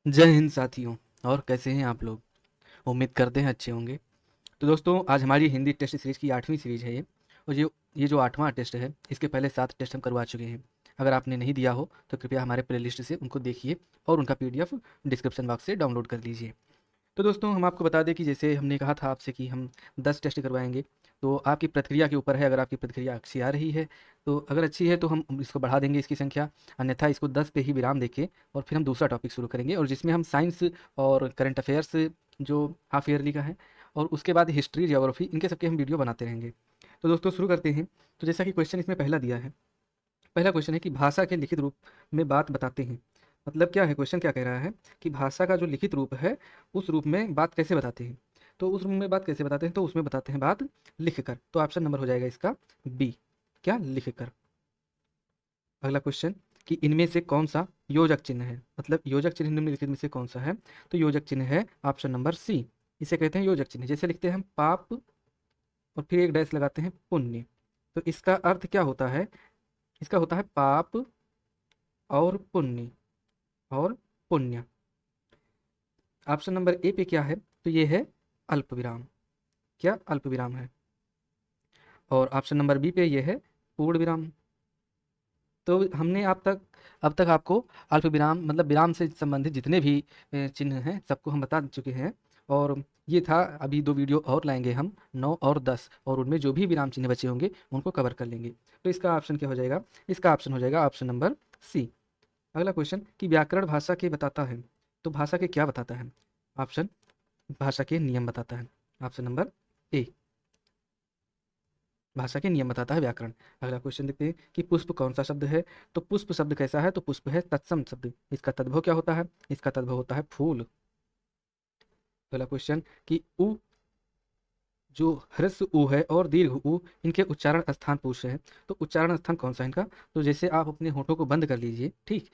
जय हिंद साथियों। और कैसे हैं आप लोग? उम्मीद करते हैं अच्छे होंगे। तो दोस्तों, आज हमारी हिंदी टेस्ट सीरीज की 8वीं सीरीज है ये। और ये जो 8वां टेस्ट है, इसके पहले 7 टेस्ट हम करवा चुके हैं। अगर आपने नहीं दिया हो तो कृपया हमारे प्लेलिस्ट से उनको देखिए और उनका पीडीएफ डिस्क्रिप्शन बॉक्स से डाउनलोड कर लीजिए। तो दोस्तों, हम आपको बता दें कि जैसे हमने कहा था आपसे कि हम 10 टेस्ट करवाएँगे, तो आपकी प्रतिक्रिया के ऊपर है। अगर आपकी प्रतिक्रिया अच्छी आ रही है, तो अगर अच्छी है तो हम इसको बढ़ा देंगे इसकी संख्या, अन्यथा इसको 10 पे ही विराम देके और फिर हम दूसरा टॉपिक शुरू करेंगे, और जिसमें हम साइंस और करंट अफेयर्स जो हाफ ईयरली का है, और उसके बाद हिस्ट्री, ज्योग्राफी, इनके सबके हम वीडियो बनाते रहेंगे। तो दोस्तों, शुरू करते हैं। तो जैसा कि क्वेश्चन इसमें पहला दिया है, पहला क्वेश्चन है कि भाषा के लिखित रूप में बात बताते हैं। मतलब क्या है, क्वेश्चन क्या कह रहा है कि भाषा का जो लिखित रूप है, उस रूप में बात कैसे बताते हैं। तो उस रूप में बात कैसे बताते हैं, तो उसमें बताते हैं बात लिख कर। तो ऑप्शन नंबर हो जाएगा इसका बी, क्या, लिख कर। अगला क्वेश्चन कि इनमें से कौन सा योजक चिन्ह है। मतलब योजक चिन्ह निम्नलिखित में से कौन सा है। तो योजक चिन्ह है ऑप्शन नंबर सी, इसे कहते हैं योजक चिन्ह। जैसे लिखते हैं हम पाप और फिर एक डैश लगाते हैं पुण्य, तो इसका अर्थ क्या होता है। इसका होता है पाप और पुण्य, और पुण्य। ऑप्शन नंबर ए पे क्या है, तो ये है अल्प विराम, क्या, अल्प विराम है। और ऑप्शन नंबर बी पे ये है पूर्ण विराम। तो हमने अब तक आपको अल्प विराम मतलब विराम से संबंधित जितने भी चिन्ह हैं सबको हम बता चुके हैं। और ये था, अभी 2 वीडियो और लाएंगे हम, 9 और 10, और उनमें जो भी विराम चिन्ह बचे होंगे उनको कवर कर लेंगे। तो इसका ऑप्शन क्या हो जाएगा, इसका ऑप्शन हो जाएगा ऑप्शन नंबर सी। अगला क्वेश्चन कि व्याकरण भाषा के बताता है। तो भाषा के क्या बताता है। ऑप्शन, भाषा के नियम बताता है। ऑप्शन नंबर ए, भाषा के नियम बताता है व्याकरण। अगला क्वेश्चन देखते हैं कि पुष्प कौन सा शब्द है। तो पुष्प शब्द कैसा है, तो पुष्प है तत्सम शब्द। इसका तद्भव क्या होता है, इसका तद्भव होता है फूल। अगला क्वेश्चन कि उ, जो ह्रस्व उ है और दीर्घ उ, इनके उच्चारण स्थान पूछ रहे हैं। तो उच्चारण स्थान कौन सा है इनका। तो जैसे आप अपने होठों को बंद कर लीजिए, ठीक,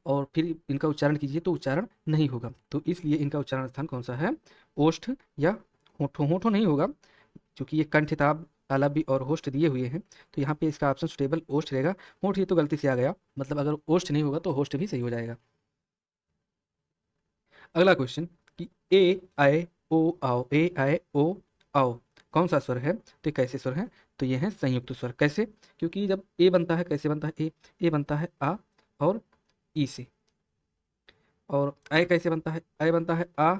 और फिर इनका उच्चारण कीजिए तो उच्चारण नहीं होगा। तो इसलिए इनका उच्चारण स्थान कौन सा है, ओष्ठ या होठों। होठों नहीं होगा, क्योंकि ये कंठ ताब तालव्य और होस्ट दिए हुए हैं। तो यहाँ पे इसका ऑप्शन सुटेबल ओष्ठ रहेगा। होंठ ये तो गलती से आ गया, मतलब अगर ओष्ठ नहीं होगा तो होस्ट भी सही हो जाएगा। अगला क्वेश्चन कि ए आए ओ आओ, ए आए ओ आओ कौन सा स्वर है, तो ये कैसे स्वर है। तो ये है संयुक्त स्वर। कैसे, क्योंकि जब ए बनता है, कैसे बनता है ए बनता है आ और ई से। और ऐ कैसे बनता है, ऐ बनता है आ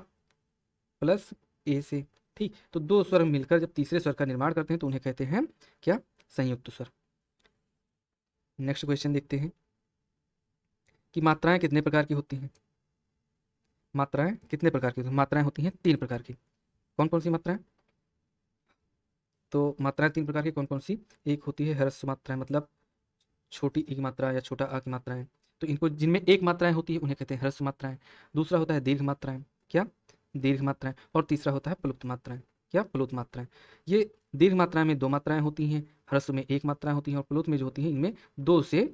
प्लस ए से। ठीक, तो दो स्वर मिलकर जब तीसरे स्वर का निर्माण करते हैं तो उन्हें कहते हैं क्या, संयुक्त स्वर। नेक्स्ट क्वेश्चन देखते हैं कि मात्राएं कितने प्रकार की होती हैं। मात्राएं कितने प्रकार की होती हैं। मात्राएं होती हैं 3 प्रकार की। कौन कौन सी मात्राएं। तो मात्राएं 3 प्रकार की कौन कौन सी। एक होती है ह्रस्व मात्राएं, मतलब छोटी एक मात्रा या छोटा आ की मात्राएं। तो इनको जिनमें एक मात्राएं होती है उन्हें कहते हैं ह्रस्व मात्राएं। दूसरा होता है दीर्घ मात्राएं, क्या, दीर्घ मात्राएं। और तीसरा होता है प्लुप्त मात्राएं, क्या, प्लुत मात्राएं। ये दीर्घ मात्राएं में 2 मात्राएं होती हैं, ह्रस्व में 1 मात्राएं होती हैं, और प्लुत में जो होती हैं इनमें 2 से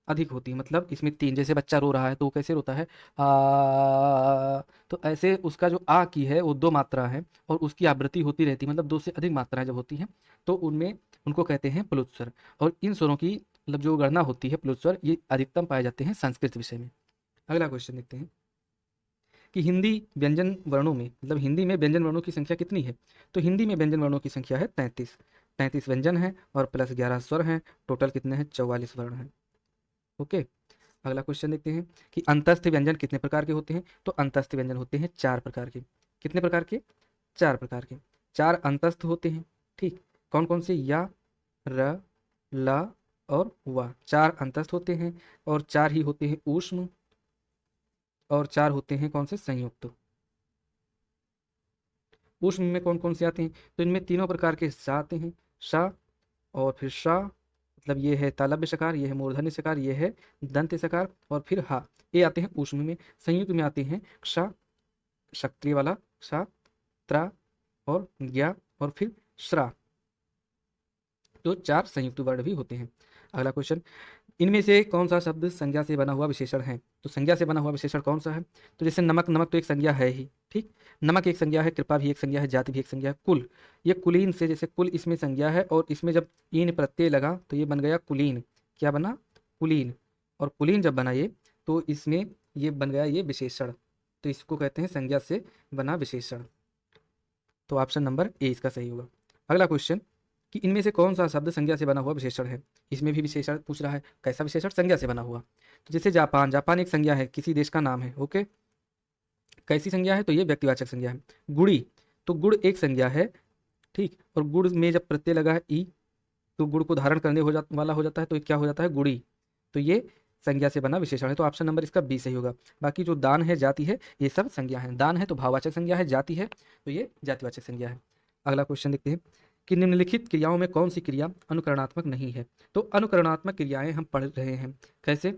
अधिक होती है। मतलब इसमें 3, जैसे बच्चा रो रहा है तो वो कैसे रोता है, तो ऐसे उसका जो आ की है वो 2 मात्रा है, और उसकी आवृत्ति होती रहती है, मतलब 2 से अधिक मात्राएं जब होती हैं तो उनमें उनको कहते हैं प्लुत स्वर। और इन स्वरों की मतलब जो गणना होती है प्लुत स्वर, ये अधिकतम पाए जाते हैं संस्कृत विषय में। अगला क्वेश्चन देखते हैं कि हिंदी व्यंजन वर्णों में, मतलब हिंदी में व्यंजन वर्णों की संख्या कितनी है। तो हिंदी में व्यंजन वर्णों की संख्या है 33। 33 व्यंजन है और प्लस 11 स्वर हैं। टोटल कितने हैं, 44 वर्ण हैं। ओके। अगला क्वेश्चन देखते हैं कि अंतस्थ व्यंजन कितने प्रकार के होते हैं। तो अंतस्थ व्यंजन होते हैं 4 प्रकार के। कितने प्रकार के, 4 प्रकार के। 4 अंतस्थ होते हैं, ठीक। कौन कौन से, या, र, ला और वा, 4 अंतस्थ होते हैं। और 4 ही होते हैं ऊष्म, और 4 होते हैं कौन से, संयुक्त। ऊष्म में कौन कौन से आते हैं, तो इनमें तीनों प्रकार के सा आते हैं। सा और फिर शा, मतलब ये है तालव्य सकार, ये है मूर्धन्य सकार, ये है दंत्य सकार, और फिर हा, ये आते हैं ऊष्म में। संयुक्त में आते हैं क्षा, क्षत्रिय वाला क्षा, त्रा और ज्ञा, और फिर श्रा। तो 4 संयुक्त वर्ण भी होते हैं। अगला क्वेश्चन, इनमें से कौन सा शब्द संज्ञा से बना हुआ विशेषण है। तो संज्ञा से बना हुआ विशेषण कौन सा है। तो जैसे नमक, नमक तो एक संज्ञा है ही, ठीक। नमक एक संज्ञा है, कृपा भी एक संज्ञा है, जाति भी एक संज्ञा है, कुल, ये कुलीन से, जैसे कुल इसमें संज्ञा है और इसमें जब ईन प्रत्यय लगा तो ये बन गया कुलीन, क्या बना, कुलीन। और कुलीन जब बना ये, तो इसमें ये बन गया ये विशेषण। तो इसको कहते हैं संज्ञा से बना विशेषण। तो ऑप्शन नंबर ए इसका सही होगा। अगला क्वेश्चन कि इनमें से कौन सा शब्द संज्ञा से बना हुआ विशेषण है। इसमें भी विशेषण पूछ रहा है, कैसा विशेषण, संज्ञा से बना हुआ। तो जैसे जापान, जापान एक संज्ञा है, किसी देश का नाम है। ओके, कैसी संज्ञा है, तो ये व्यक्तिवाचक संज्ञा है। गुड़ी, तो गुड़ एक संज्ञा है, ठीक, और गुड़ में जब प्रत्यय लगा है ई, तो गुड़ को धारण करने वाला हो जाता है, तो ये क्या हो जाता है, गुड़ी। तो ये संज्ञा से बना विशेषण है। तो ऑप्शन नंबर इसका बी सही होगा। बाकी जो दान है, जाति है, ये सब संज्ञा है। दान है तो भाववाचक संज्ञा है, जाति है तो ये जातिवाचक संज्ञा है। अगला क्वेश्चन देखते हैं कि निम्नलिखित क्रियाओं में कौन सी क्रिया अनुकरणात्मक नहीं है। तो अनुकरणात्मक क्रियाएं हम पढ़ रहे हैं कैसे,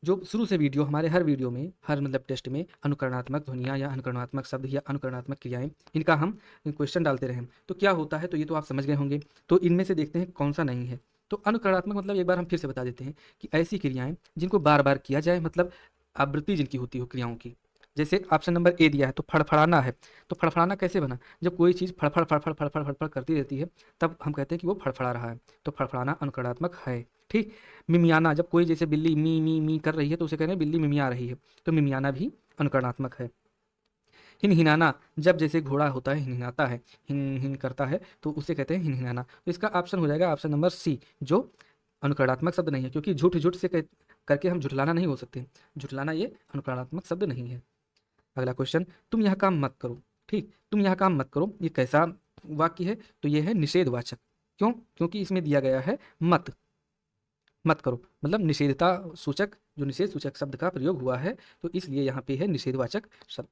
जो शुरू से वीडियो, हमारे हर वीडियो में, हर मतलब टेस्ट में अनुकरणात्मक ध्वनियाँ या अनुकरणात्मक शब्द या अनुकरणात्मक क्रियाएं, इनका हम क्वेश्चन डालते रहे। तो क्या होता है, तो ये तो आप समझ गए होंगे। तो इनमें से देखते हैं कौन सा नहीं है। तो अनुकरणात्मक मतलब एक बार हम फिर से बता देते हैं कि ऐसी क्रियाएं जिनको बार बार किया जाए, मतलब आवृत्ति जिनकी होती हो क्रियाओं की। जैसे ऑप्शन नंबर ए दिया है, तो फड़फड़ाना है। तो फड़फड़ाना कैसे बना, जब कोई चीज़ फड़फड़ फड़फड़ फड़फड़ फड़फड़ करती रहती है, तब हम कहते हैं कि वो फड़फड़ा रहा है। तो फड़फड़ाना अनुकरणात्मक है, ठीक। मिमियाना, जब कोई जैसे बिल्ली मी मी मी कर रही है, तो उसे कह रहे हैं बिल्ली मिमिया रही है, तो मिमियाना भी अनुकरणात्मक है। हिनहिनाना, जब जैसे घोड़ा होता है, हिनहिनाता है, हिन हिन करता है, तो उसे कहते हैं हिनहिनाना। तो इसका ऑप्शन हो जाएगा ऑप्शन नंबर सी, जो अनुकरणात्मक शब्द नहीं है, क्योंकि झूठ झूठ से करके हम झुठलाना नहीं हो सकते। झुठलाना ये अनुकरणात्मक शब्द नहीं है। अगला क्वेश्चन, तुम यह काम मत करो, ठीक, तुम यह काम मत करो, ये कैसा वाक्य है, तो ये है निषेधवाचक। क्यों, क्योंकि इसमें दिया गया है मत, मत करो, मतलब निषेधता सूचक, जो निषेध सूचक शब्द का प्रयोग हुआ है, तो इसलिए यहाँ पे है निषेधवाचक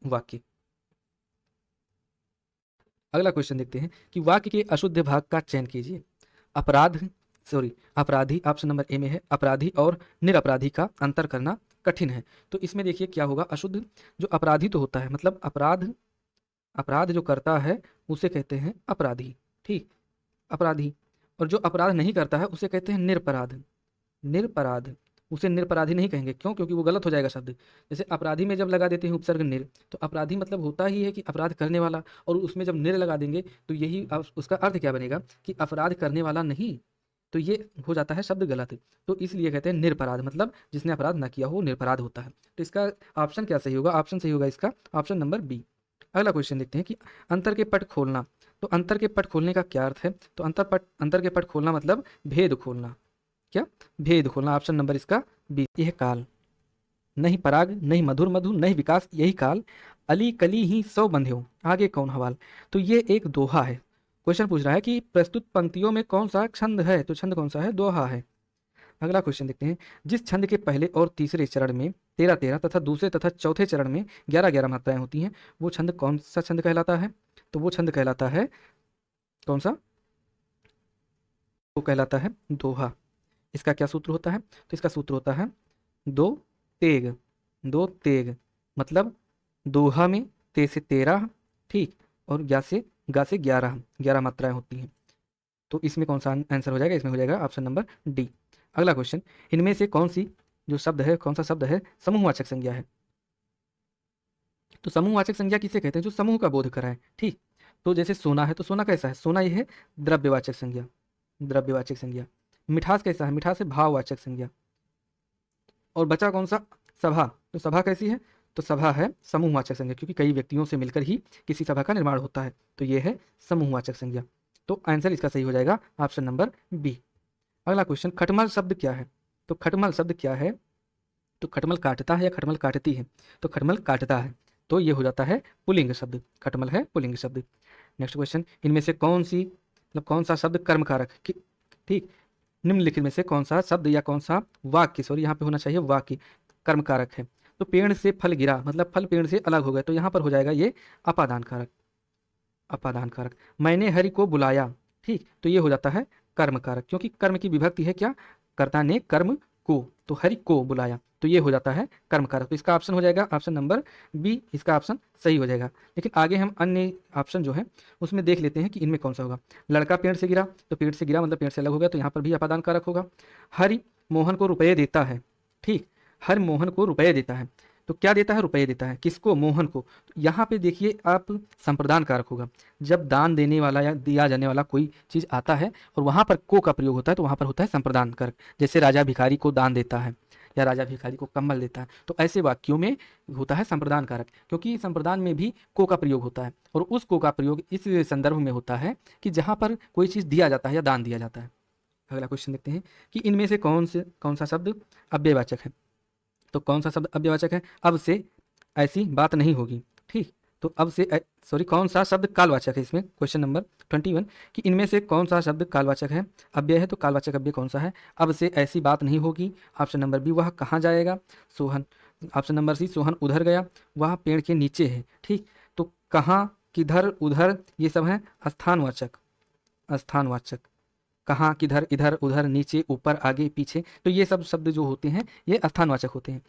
वाक्य। अगला क्वेश्चन देखते हैं कि वाक्य के अशुद्ध भाग का चयन कीजिए। अपराधी, ऑप्शन नंबर ए में है, अपराधी और निरपराधी का अंतर करना कठिन है। तो इसमें देखिए क्या होगा, अशुद्ध, जो अपराधी तो होता है, मतलब अपराध, अपराध जो करता है उसे कहते हैं अपराधी, ठीक, अपराधी। और जो अपराध नहीं करता है उसे कहते हैं निरपराध, निरपराध। उसे निरपराधी नहीं कहेंगे, क्यों, क्योंकि वो गलत हो जाएगा शब्द। जैसे अपराधी में जब लगा देते हैं उपसर्ग निर, तो अपराधी मतलब होता ही है कि अपराध करने वाला, और उसमें जब निर लगा देंगे तो यही उसका अर्थ क्या बनेगा कि अपराध करने वाला नहीं, तो ये हो जाता है शब्द गलत। तो इसलिए कहते हैं निरपराध, मतलब जिसने अपराध ना किया हो निरपराध होता है। तो इसका ऑप्शन क्या सही होगा, ऑप्शन सही होगा इसका ऑप्शन नंबर बी। अगला क्वेश्चन देखते हैं कि अंतर के पट खोलना। तो अंतर के पट खोलने का क्या अर्थ है, तो अंतर के पट खोलना मतलब भेद खोलना। क्या, भेद खोलना। ऑप्शन नंबर इसका बी। यह काल, नहीं पराग, नहीं मधुर मधु, नहीं विकास, यही काल, अली कली ही सौ बंधे हो, आगे कौन हवाल। तो ये एक दोहा है। क्वेश्चन पूछ रहा है कि प्रस्तुत पंक्तियों में कौन सा छंद है, तो छंद कौन सा है, दोहा है। अगला क्वेश्चन देखते हैं, जिस छंद के पहले और तीसरे चरण में 13-13 तथा दूसरे तथा चौथे चरण में 11-11 मात्राएं होती हैं, वो छंद कौन सा छंद कहलाता है। तो वो छंद कहलाता है कौन सा, वो कहलाता है दोहा। इसका क्या सूत्र होता है, तो इसका सूत्र होता है दो तेग, दो तेग, मतलब दोहा में ते से 13, ठीक, और गा से 11 मात्राएं होती हैं। तो इसमें कौन सा आंसर हो जाएगा, इसमें हो जाएगा ऑप्शन नंबर डी। अगला क्वेश्चन, इनमें से कौन सी जो शब्द है, कौन सा शब्द है समूहवाचक संज्ञा है। तो समूहवाचक संज्ञा किसे कहते हैं, जो समूह का बोध कराए, ठीक। तो जैसे सोना है, तो सोना कैसा है, सोना ये है द्रव्यवाचक संज्ञा, द्रव्यवाचक संज्ञा। मिठास कैसा है, मिठास है भाववाचक संज्ञा। और बचा कौन सा, सभा, तो सभा कैसी है, तो सभा है समूहवाचक संज्ञा, क्योंकि कई व्यक्तियों से मिलकर ही किसी सभा का निर्माण होता है, तो ये है समूहवाचक संज्ञा। तो आंसर इसका सही हो जाएगा ऑप्शन नंबर बी। अगला क्वेश्चन, खटमल शब्द क्या है। तो खटमल शब्द क्या है, तो खटमल काटता है या खटमल काटती है, तो खटमल काटता है, तो ये हो जाता है पुल्लिंग शब्द, खटमल है पुल्लिंग शब्द। नेक्स्ट क्वेश्चन, इनमें से कौन सी, मतलब कौन सा शब्द कर्मकारक, ठीक, निम्नलिखित में से कौन सा शब्द या कौन सा वाक्य, सॉरी यहाँ पे होना चाहिए वाक्य, कर्मकारक है। तो पेड़ से फल गिरा, मतलब फल पेड़ से अलग हो गए, तो यहाँ पर हो जाएगा ये अपादान कारक, अपादान कारक। मैंने हरि को बुलाया, ठीक, तो ये हो जाता है कर्म कारक, क्योंकि कर्म की विभक्ति है क्या, कर्ता ने कर्म को, तो हरि को बुलाया, तो ये हो जाता है कर्म कारक। तो इसका ऑप्शन हो जाएगा ऑप्शन नंबर बी, इसका ऑप्शन सही हो जाएगा। लेकिन आगे हम अन्य ऑप्शन जो है उसमें देख लेते हैं कि इनमें कौन सा होगा। लड़का पेड़ से गिरा, तो पेड़ से गिरा मतलब पेड़ से अलग हो गया, तो यहाँ पर भी अपादान कारक होगा। हरि मोहन को रुपये देता है, ठीक, हर मोहन को रुपये देता है, तो क्या देता है, रुपये देता है, किसको, मोहन को। तो यहाँ पे देखिए आप संप्रदान कारक होगा, जब दान देने वाला या दिया जाने वाला कोई चीज़ आता है और वहाँ पर को का प्रयोग होता है, तो वहाँ पर होता है संप्रदान कारक। जैसे राजा भिखारी को दान देता है, या राजा भिखारी को कंबल देता है। तो ऐसे वाक्यों में होता है संप्रदान कारक, क्योंकि संप्रदान में भी को का प्रयोग होता है और उस को का प्रयोग इस संदर्भ में होता है कि जहाँ पर कोई चीज़ दिया जाता है या दान दिया जाता है। अगला क्वेश्चन देखते हैं कि इनमें से कौन सा शब्द अव्ययवाचक है। तो कौन सा शब्द अव्ययवाचक है? अब से ऐसी बात नहीं होगी। ठीक, तो अब से सॉरी, कौन सा शब्द कालवाचक है इसमें? क्वेश्चन नंबर 21 कि इनमें से कौन सा शब्द कालवाचक है? अव्यय है तो कालवाचक अव्यय कौन सा है? अब से ऐसी बात नहीं होगी। ऑप्शन नंबर बी, वह कहाँ जाएगा? Sohan. Option number C, Sohan उधर गया, वह पेड़ के नीचे है। ठीक, तो कहाँ, किधर, उधर, ये सब है स्थानवाचक। स्थानवाचक, कहाँ, किधर, इधर, उधर, नीचे, ऊपर, आगे, पीछे, तो ये सब शब्द जो होते हैं ये स्थानवाचक होते हैं।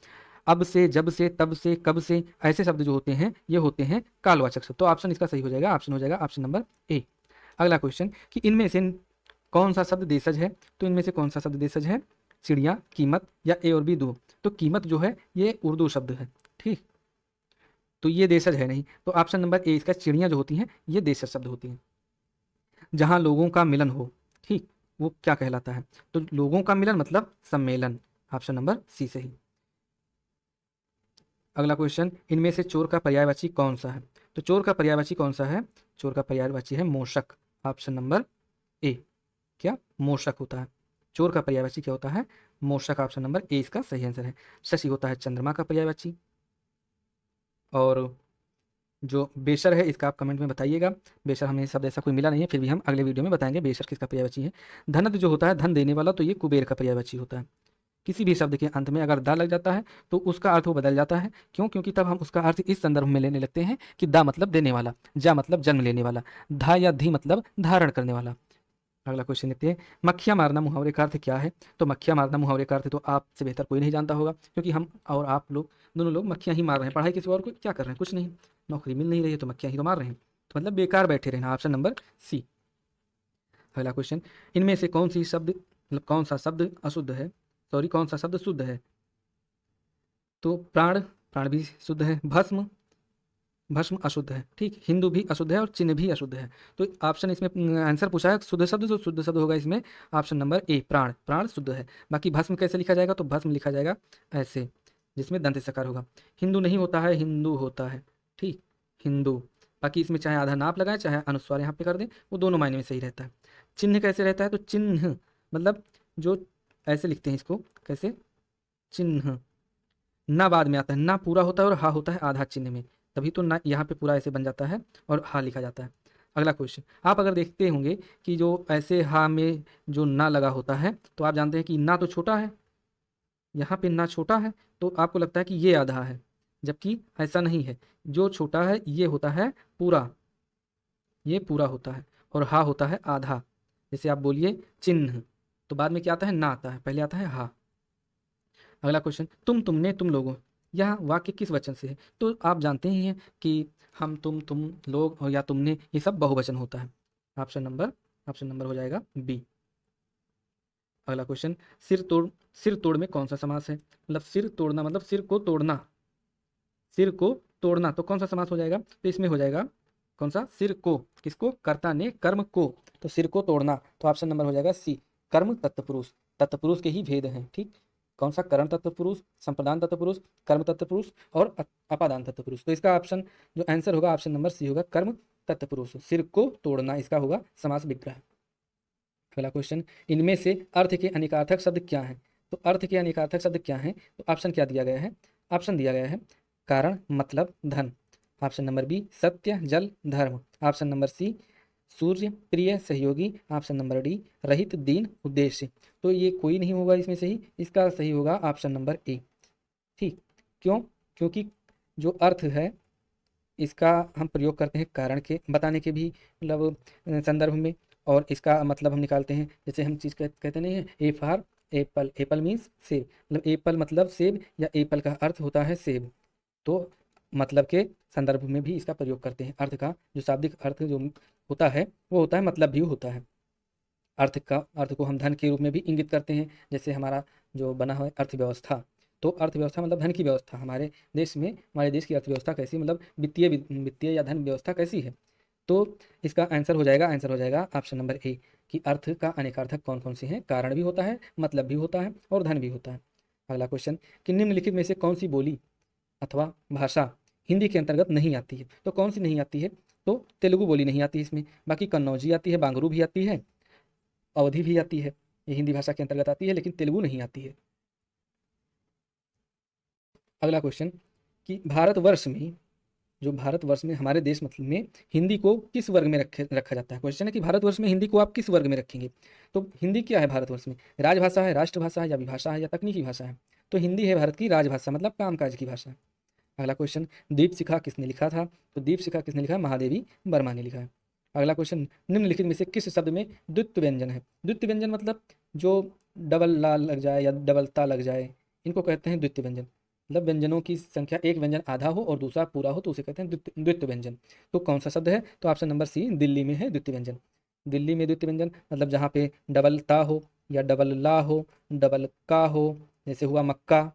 अब से, जब से, तब से, कब से, ऐसे शब्द जो होते हैं ये होते हैं कालवाचक शब्द। तो ऑप्शन इसका सही हो जाएगा, ऑप्शन हो जाएगा ऑप्शन नंबर ए। अगला क्वेश्चन कि इनमें से कौन सा शब्द देशज है? तो इनमें से कौन सा शब्द देशज है? चिड़िया, कीमत या ए और बी दो? तो कीमत जो है ये उर्दू शब्द है। ठीक, तो ये देशज है नहीं, तो ऑप्शन नंबर ए इसका, चिड़िया जो होती हैं ये देशज शब्द होती हैं। जहाँ लोगों का मिलन हो, ठीक, वो क्या कहलाता है? तो लोगों का मिलन मतलब सम्मेलन। ऑप्शन नंबर सी सही। अगला क्वेश्चन, इनमें से चोर का पर्यायवाची कौन सा है? तो चोर का पर्यायवाची कौन सा है? चोर का पर्यायवाची है मूषक। ऑप्शन नंबर ए, क्या मूषक होता है? चोर का पर्यायवाची क्या होता है? मूषक। ऑप्शन नंबर ए इसका सही आंसर है। शशि होता है चंद्रमा का पर्यायवाची। और जो बेशर है इसका आप कमेंट में बताइएगा। बेशर हमें शब्द ऐसा कोई मिला नहीं है, फिर भी हम अगले वीडियो में बताएंगे बेशर किसका पर्यायवाची है। धनद जो होता है धन देने वाला, तो ये कुबेर का पर्यायवाची होता है। किसी भी शब्द के अंत में अगर दा लग जाता है तो उसका अर्थ वो बदल जाता है। क्यों? क्योंकि तब हम उसका अर्थ इस संदर्भ में लेने लगते हैं कि दा मतलब देने वाला, जा मतलब जन्म लेने वाला, धा या धी मतलब धारण करने वाला। अगला क्वेश्चन देखते हैं, मक्खियाँ मारना मुहावरे का अर्थ क्या है? तो मक्खियाँ मारना मुहावरे का अर्थ तो आपसे बेहतर कोई नहीं जानता होगा, क्योंकि हम और आप लोग दोनों लोग मक्खियाँ ही मार रहे हैं। पढ़ाई किसी और को क्या कर रहे हैं? कुछ नहीं, नौकरी मिल नहीं रही है तो मक्खियाँ ही तो मार रहे हैं। तो मतलब बेकार बैठे रहना। Option number C. अगला क्वेश्चन, इनमें से कौन सी शब्द मतलब कौन सा शब्द अशुद्ध है? सॉरी, कौन सा शब्द शुद्ध है? तो प्राण, प्राण भी शुद्ध है। भस्म, भस्म अशुद्ध है। ठीक, हिंदू भी अशुद्ध है और चिन्ह भी अशुद्ध है। तो ऑप्शन इसमें आंसर पूछा है शुद्ध शब्द, जो शुद्ध शब्द होगा इसमें ऑप्शन नंबर ए, प्राण। प्राण शुद्ध है। बाकी भस्म कैसे लिखा जाएगा? तो भस्म लिखा जाएगा ऐसे, जिसमें दंत सकार होगा। हिंदू नहीं होता है, हिंदू होता है। ठीक, हिंदू। बाकी इसमें चाहे आधा नाप लगाए चाहे अनुस्वार यहाँ पे कर दें, वो दोनों मायने में सही रहता है। चिन्ह कैसे रहता है? तो चिन्ह मतलब जो ऐसे लिखते हैं इसको, कैसे? चिन्ह। ना बाद में आता है, ना पूरा होता है और हा होता है आधा चिन्ह में, तभी तो ना यहाँ पे पूरा ऐसे बन जाता है और हा लिखा जाता है। अगला क्वेश्चन, आप अगर देखते होंगे कि जो ऐसे हा में जो ना लगा होता है, तो आप जानते हैं कि ना तो छोटा है, यहाँ पे ना छोटा है, तो आपको लगता है कि ये आधा है, जबकि ऐसा नहीं है। जो छोटा है ये होता है पूरा, ये पूरा होता है, और हा होता है आधा। जैसे आप बोलिए चिन्ह, तो बाद में क्या आता है? ना आता है, पहले आता है हा। अगला क्वेश्चन, तुम, तुमने, तुम लोगों, यह वाक्य किस वचन से है? तो आप जानते ही हैं कि हम, तुम लोग और या तुमने, ये सब बहुवचन होता है। ऑप्शन नंबर हो जाएगा बी। अगला क्वेश्चन, सिर तोड़, सिर तोड़ में कौन सा समास है? मतलब सिर तोड़ना मतलब सिर को तोड़ना, सिर को तोड़ना, तो कौन सा समास हो जाएगा? तो इसमें हो जाएगा कौन सा? सिर को, किसको? कर्ता ने कर्म को, तो सिर को तोड़ना, तो ऑप्शन नंबर हो जाएगा सी, कर्म तत्पुरुष। तत्पुरुष के ही भेद हैं। ठीक, कौन सा? करण तत्पुरुष, संप्रदान तत्पुरुष, कर्म तत्पुरुष और अपादान तत्पुरुष। तो इसका ऑप्शन जो आंसर होगा ऑप्शन नंबर सी होगा, कर्म तत्पुरुष। सिर को तोड़ना इसका होगा समास विग्रह। अगला क्वेश्चन, इनमें से अर्थ के अनेकार्थक शब्द क्या हैं? तो अर्थ के अनेकार्थक शब्द क्या हैं? तो ऑप्शन क्या दिया गया है? ऑप्शन दिया गया है कारण, मतलब, धन। ऑप्शन नंबर बी, सत्य, जल, धर्म। ऑप्शन नंबर सी, सूर्य, प्रिय, सहयोगी। ऑप्शन नंबर डी, रहित, दीन, उद्देश्य। तो ये कोई नहीं होगा इसमें सही, इसका सही होगा ऑप्शन नंबर ए। ठीक, क्यों? क्योंकि जो अर्थ है इसका हम प्रयोग करते हैं कारण के बताने के भी मतलब संदर्भ में, और इसका मतलब हम निकालते हैं, जैसे हम चीज़ कहते नहीं है, A for Apple, Apple means सेब, मतलब एप्पल मतलब सेब, या एप्पल का अर्थ होता है सेब। तो मतलब के संदर्भ में भी इसका प्रयोग करते हैं। अर्थ का जो शाब्दिक अर्थ जो होता है वो होता है मतलब भी होता है। अर्थ को हम धन के रूप में भी इंगित करते हैं, जैसे हमारा जो बना हुआ है अर्थव्यवस्था। तो अर्थव्यवस्था मतलब धन की व्यवस्था। हमारे देश में, हमारे देश की अर्थव्यवस्था कैसी, मतलब वित्तीय या धन व्यवस्था कैसी है। तो इसका आंसर हो जाएगा ऑप्शन नंबर ए, कि अर्थ का अनेकार्थक कौन कौन से हैं? कारण भी होता है, मतलब भी होता है और धन भी होता है। अगला क्वेश्चन कि निम्नलिखित में से कौन सी बोली अथवा भाषा हिंदी के अंतर्गत नहीं आती है? तो कौन सी नहीं आती है? तो तेलुगु बोली नहीं आती है इसमें, बाकी कन्नौजी आती है, बांगरू भी आती है, अवधी भी आती है, ये हिंदी भाषा के अंतर्गत आती है, लेकिन तेलुगु नहीं आती है। अगला क्वेश्चन कि भारतवर्ष में, जो भारतवर्ष में हमारे देश मतलब में हिंदी को किस वर्ग में रखा जाता है? क्वेश्चन है कि भारतवर्ष में हिंदी को आप किस वर्ग में रखेंगे? तो हिंदी क्या है भारतवर्ष में? राजभाषा है, राष्ट्रभाषा है, या विभाषा है, या तकनीकी भाषा है? तो हिंदी है भारत की राजभाषा, मतलब कामकाज की भाषा। अगला क्वेश्चन दीपशिखा किसने लिखा था? तो दीपशिखा किसने लिखा है? महादेवी वर्मा ने लिखा है। अगला क्वेश्चन निम्नलिखित में से किस शब्द में द्वित्व व्यंजन है? द्वित्व व्यंजन मतलब जो डबल ला लग जाए या डबल ता लग जाए, इनको कहते हैं द्वित्व व्यंजन। मतलब व्यंजनों की संख्या, एक व्यंजन आधा हो और दूसरा पूरा हो तो उसे कहते हैं द्वित्व व्यंजन। तो कौन सा शब्द है? तो ऑप्शन नंबर सी, दिल्ली में है द्वित्व व्यंजन। दिल्ली में द्वित्व व्यंजन मतलब जहाँ पे डबल ता हो या डबल ला हो, डबल का हो, जैसे हुआ मक्का,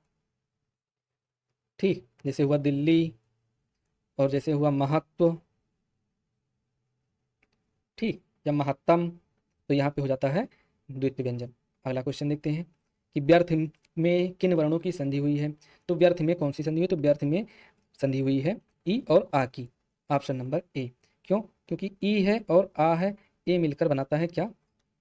ठीक, जैसे हुआ दिल्ली, और जैसे हुआ महत्व, ठीक, या महत्तम, तो यहाँ पे हो जाता है द्वित्व व्यंजन। अगला क्वेश्चन देखते हैं कि व्यर्थ में किन वर्णों की संधि हुई है? तो व्यर्थ में कौन सी संधि हुई? तो व्यर्थ में संधि हुई है ई और आ की, ऑप्शन नंबर ए। क्यों? क्योंकि ई है और आ है, ए मिलकर बनाता है क्या?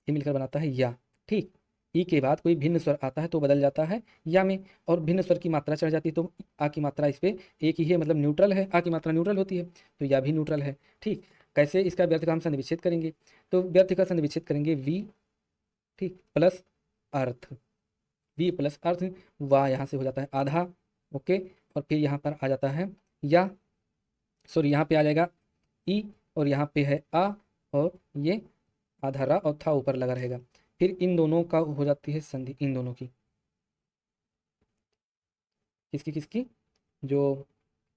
ए मिलकर बनाता है या, ठीक। ई के बाद कोई भिन्न स्वर आता है तो बदल जाता है या में, और भिन्न स्वर की मात्रा चढ़ जाती है तो आ की मात्रा इस पे एक ही है, मतलब न्यूट्रल है, आ की मात्रा न्यूट्रल होती है, तो या भी न्यूट्रल है, ठीक। कैसे इसका व्यर्थ का हम संधि विच्छेद करेंगे? तो व्यर्थ का संधि विच्छेद करेंगे वी, ठीक, प्लस अर्थ, वी प्लस अर्थ, वाह यहाँ से हो जाता है आधा, ओके, और फिर यहाँ पर आ जाता है या, सॉरी यहाँ पे आ जाएगा ई, और यहाँ पे है आ, और ये आधा रा और था ऊपर लगा रहेगा, फिर इन दोनों का हो जाती है संधि, इन दोनों की, किसकी किसकी? जो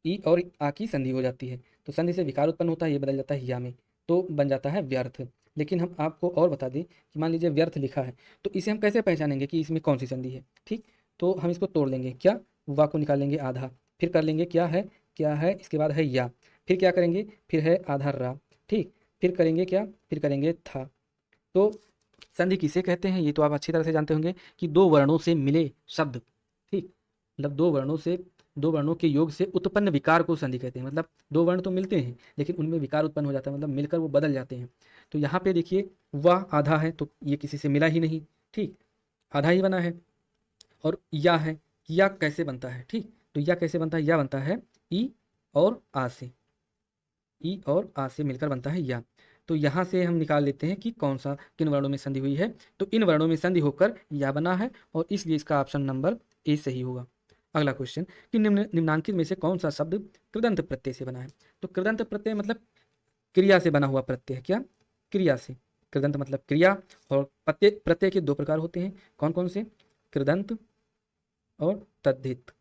ई और आ की संधि हो जाती है, तो संधि से विकार उत्पन्न होता है, ये बदल जाता है या में, तो बन जाता है व्यर्थ। लेकिन हम आपको और बता दें कि मान लीजिए व्यर्थ लिखा है, तो इसे हम कैसे पहचानेंगे कि इसमें कौन सी संधि है? ठीक, तो हम इसको तोड़ लेंगे, क्या? वा को निकाल लेंगे आधा, फिर कर लेंगे क्या है, इसके बाद है या, फिर क्या करेंगे? फिर है आधा रा, ठीक, फिर करेंगे क्या? फिर करेंगे था। तो संधि किसे कहते हैं ये तो आप अच्छी तरह से जानते होंगे कि दो वर्णों से मिले शब्द, ठीक, मतलब दो वर्णों के योग से उत्पन्न विकार को संधि कहते हैं। मतलब दो वर्ण तो मिलते हैं लेकिन उनमें विकार उत्पन्न हो जाता है, मतलब मिलकर वो बदल जाते हैं। तो यहाँ पे देखिए वह आधा है तो ये किसी से मिला ही नहीं, ठीक, आधा ही बना है। और या है, या कैसे बनता है? ठीक, तो या कैसे बनता है? या बनता है ई और आ से, ई और आ से मिलकर बनता है या। तो यहाँ से हम निकाल लेते हैं कि कौन सा, किन वर्णों में संधि हुई है। तो इन वर्णों में संधि होकर या बना है, और इसलिए इसका ऑप्शन नंबर ए सही होगा। अगला क्वेश्चन कि निम्नांकित में से कौन सा शब्द कृदंत प्रत्यय से बना है? तो कृदंत प्रत्यय मतलब क्रिया से बना हुआ प्रत्यय है, क्या? क्रिया से। कृदंत मतलब क्रिया, और प्रत्यय, प्रत्यय के दो प्रकार होते हैं, कौन कौन से? कृदंत और तद्धित।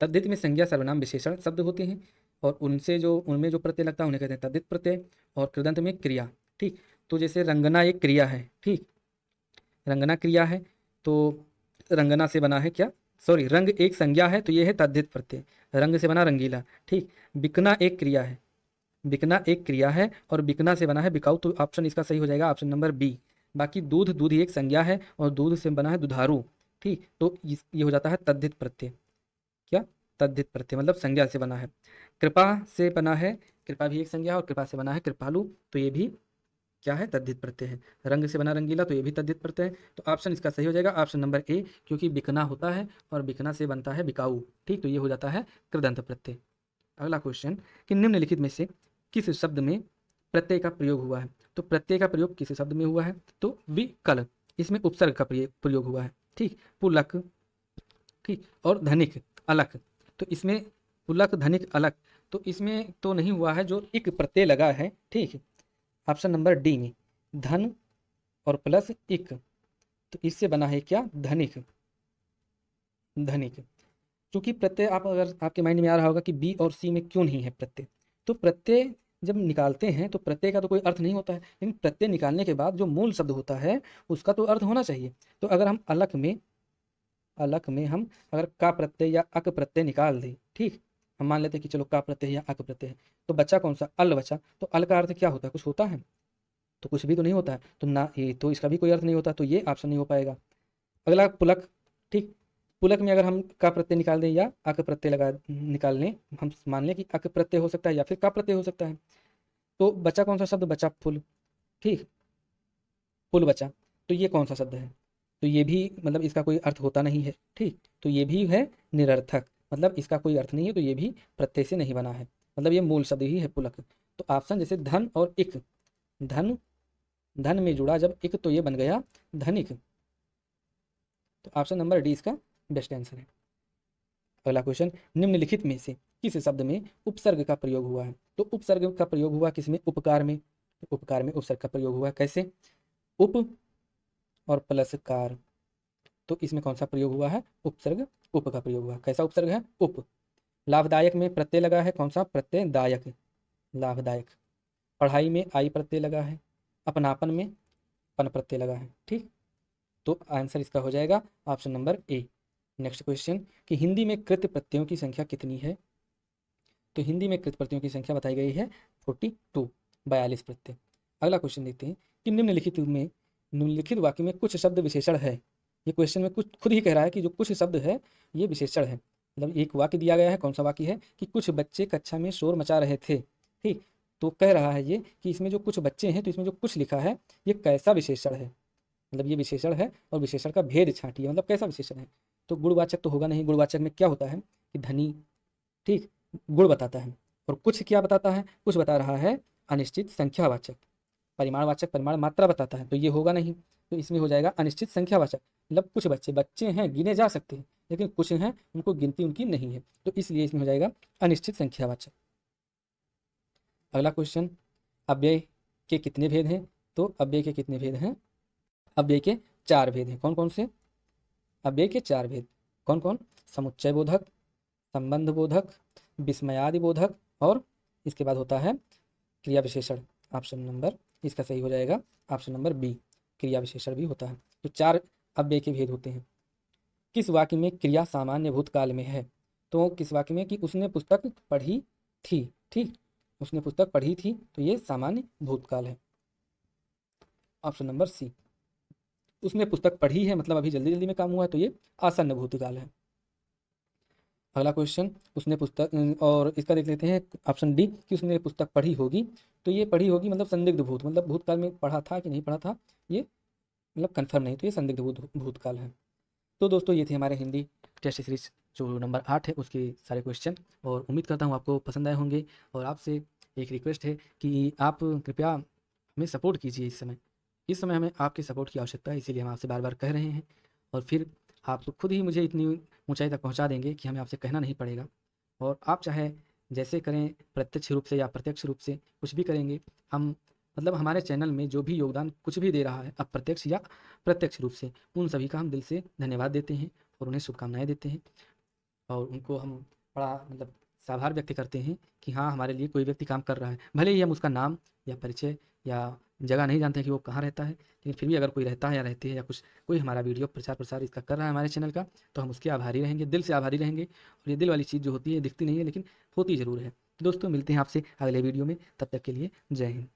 तद्धित में संज्ञा सर्वनाम विशेषण शब्द होते हैं, और उनसे जो, उनमें जो प्रत्यय लगता है उन्हें कहते हैं तद्धित प्रत्यय। और कृदंत में क्रिया, ठीक। तो जैसे रंगना एक क्रिया है, ठीक, रंगना क्रिया है, तो रंगना से बना है क्या? सॉरी, रंग एक संज्ञा है तो ये है तद्धित प्रत्यय, रंग से बना रंगीला, ठीक। बिकना एक क्रिया है, बिकना एक क्रिया है और बिकना से बना है बिकाऊ, तो ऑप्शन इसका सही हो जाएगा, ऑप्शन नंबर बी। बाकी दूध, दूध ही एक संज्ञा है और दूध से बना है दुधारू, ठीक, तो ये हो जाता है तद्धित प्रत्यय, क्या? तद्धित प्रत्यय मतलब संज्ञा से बना है। कृपा से बना है, कृपा भी एक संज्ञा है, और कृपा से बना है कृपालु, तो ये भी क्या है? तद्धित प्रत्यय है। रंग से बना रंगीला, तो ये भी तद्धित प्रत्यय है। तो ऑप्शन इसका सही हो जाएगा, ऑप्शन नंबर ए, क्योंकि बिकना होता है और बिकना से बनता है बिकाऊ, ठीक, तो ये हो जाता है कृदंत प्रत्यय। अगला क्वेश्चन कि निम्नलिखित में से किस शब्द में प्रत्यय का प्रयोग हुआ है? तो प्रत्यय का प्रयोग किस शब्द में हुआ है? तो विकल, इसमें उपसर्ग का प्रयोग हुआ है, ठीक। पुलक, ठीक, और धनिक, अलक, तो इसमें पुलक, धनिक, अलक, तो इसमें तो नहीं हुआ है, जो इक प्रत्यय लगा है, ठीक, ऑप्शन नंबर डी में, धन और प्लस इक, तो इससे बना है क्या? धनिक, धनिक। क्योंकि प्रत्यय, आप अगर आपके माइंड में आ रहा होगा कि बी और सी में क्यों नहीं है प्रत्यय, तो प्रत्यय जब निकालते हैं तो प्रत्यय का तो कोई अर्थ नहीं होता है, लेकिन प्रत्यय निकालने के बाद जो मूल शब्द होता है उसका तो अर्थ होना चाहिए। तो अगर हम अलक में, अलक में हम अगर का प्रत्यय या अक प्रत्यय निकाल दें, ठीक, हम मान लेते हैं कि चलो का प्रत्यय या अक प्रत्यय है, तो बच्चा कौन सा? अल बचा, तो अल का अर्थ क्या होता है? कुछ होता है? तो कुछ भी तो नहीं होता है, तो ना ये, तो इसका भी कोई अर्थ नहीं होता, तो ये ऑप्शन नहीं हो पाएगा। अगला पुलक, ठीक, पुलक में अगर हम का प्रत्यय निकाल दें या अक प्रत्यय लगा निकाल लें, हम मान लें कि अक प्रत्यय हो सकता है या फिर का प्रत्यय हो सकता है, तो बचा कौन सा शब्द? बचा फुल। ठीक, फुल बचा। तो ये कौन सा शब्द है? तो ये भी मतलब इसका कोई अर्थ होता नहीं है। ठीक, तो ये भी है निरर्थक, मतलब इसका कोई अर्थ नहीं है, तो ये भी प्रत्यय से नहीं बना है, मतलब ये मूल शब्द ही है पुलक। तो ऑप्शन जैसे धन और इक, धन, धन में जुड़ा जब इक तो ये बन गया धनिक। तो ऑप्शन नंबर डी इसका बेस्ट आंसर है। अगला क्वेश्चन, निम्नलिखित में से किस शब्द में उपसर्ग का प्रयोग हुआ है? तो उपसर्ग का प्रयोग हुआ किसमें? उपकार में। उपकार में उपसर्ग का प्रयोग हुआ, कैसे? उप और प्लस कार, तो इसमें कौन सा प्रयोग हुआ है? उपसर्ग उप का प्रयोग हुआ। कैसा उपसर्ग है? उप। लाभदायक में प्रत्यय लगा है, कौन सा प्रत्यय? दायक, लाभदायक। पढ़ाई में आई प्रत्यय लगा है, अपनापन में पन प्रत्यय लगा है। ठीक, तो आंसर इसका हो जाएगा option number A. Next question, कि हिंदी में कृत प्रत्ययों की संख्या कितनी है? तो हिंदी में कृत प्रत्ययों की संख्या बताई गई है 42, 42 प्रत्यय। अगला क्वेश्चन देखते हैं कि निम्नलिखित वाक्य में कुछ शब्द विशेषण है। ये क्वेश्चन में कुछ खुद ही कह रहा है कि जो कुछ शब्द है ये विशेषण है। मतलब एक वाक्य दिया गया है, कौन सा वाक्य है? कि कुछ बच्चे कक्षा में शोर मचा रहे थे। ठीक, तो कह रहा है ये कि इसमें जो कुछ बच्चे हैं, तो इसमें जो कुछ लिखा है ये कैसा विशेषण है? मतलब ये विशेषण है और विशेषण का भेद छांटिए, मतलब कैसा विशेषण है? तो गुणवाचक तो होगा नहीं, गुणवाचक में क्या होता है कि धनी, ठीक, गुण बताता है। और कुछ क्या बताता है? कुछ बता रहा है अनिश्चित संख्यावाचक। परिमाणवाचक परिमाण मात्रा बताता है, तो ये होगा नहीं, तो इसमें हो जाएगा अनिश्चित संख्यावाचक। मतलब कुछ बच्चे, बच्चे हैं गिने जा सकते हैं, लेकिन कुछ हैं उनको गिनती उनकी नहीं है, तो इसलिए इसमें हो जाएगा अनिश्चित संख्यावाचक। अगला क्वेश्चन, अव्यय के कितने भेद हैं? तो अव्यय के कितने भेद हैं? अव्यय के 4 भेद हैं। कौन कौन से? अव्यय के 4 भेद कौन कौन? समुच्चय बोधक, संबंध बोधक, विस्मयादि बोधक, और इसके बाद होता है क्रिया विशेषण। ऑप्शन नंबर इसका सही हो जाएगा ऑप्शन नंबर बी, क्रिया विशेषण भी होता है। तो 4 अव्यय के भेद होते हैं। किस वाक्य में क्रिया सामान्य भूतकाल में है? तो किस वाक्य में? कि उसने पुस्तक पढ़ी थी। ठीक, उसने पुस्तक पढ़ी थी, तो ये सामान्य भूतकाल है, ऑप्शन नंबर सी। उसने पुस्तक पढ़ी है मतलब अभी जल्दी जल्दी में काम हुआ है, तो ये आसन्न भूतकाल है। अगला क्वेश्चन, उसने पुस्तक, और इसका देख लेते हैं ऑप्शन डी, कि उसने पुस्तक पढ़ी होगी। तो ये पढ़ी होगी मतलब संदिग्ध भूत, मतलब भूतकाल में पढ़ा था कि नहीं पढ़ा था, ये मतलब कन्फर्म नहीं, तो ये संदिग्ध भूतकाल है। तो दोस्तों ये थे हमारे हिंदी टेस्ट सीरीज जो नंबर 8 है उसके सारे क्वेश्चन, और उम्मीद करता हूँ आपको पसंद आए होंगे। और आपसे एक रिक्वेस्ट है कि आप कृपया हमें सपोर्ट कीजिए। इस समय हमें आपके सपोर्ट की आवश्यकता है, इसीलिए हम आपसे बार बार कह रहे हैं। और फिर आप तो खुद ही मुझे इतनी ऊंचाई तक पहुंचा देंगे कि हमें आपसे कहना नहीं पड़ेगा। और आप चाहे जैसे करें, प्रत्यक्ष रूप से या प्रत्यक्ष रूप से कुछ भी करेंगे, हम मतलब हमारे चैनल में जो भी योगदान कुछ भी दे रहा है अप्रत्यक्ष या प्रत्यक्ष रूप से, उन सभी का हम दिल से धन्यवाद देते हैं और उन्हें शुभकामनाएं देते हैं। और उनको हम बड़ा मतलब आभार व्यक्त करते हैं कि हाँ, हमारे लिए कोई व्यक्ति काम कर रहा है। भले ही हम उसका नाम या परिचय या जगह नहीं जानते हैं कि वो कहाँ रहता है, लेकिन फिर भी अगर कोई रहता है या रहती है या कुछ कोई हमारा वीडियो प्रचार प्रसार इसका कर रहा है हमारे चैनल का, तो हम उसके आभारी रहेंगे, दिल से आभारी रहेंगे। और ये दिल वाली चीज़ जो होती है दिखती नहीं है, लेकिन होती ज़रूर है। तो दोस्तों मिलते हैं आपसे अगले वीडियो में, तब तक के लिए जय हिंद।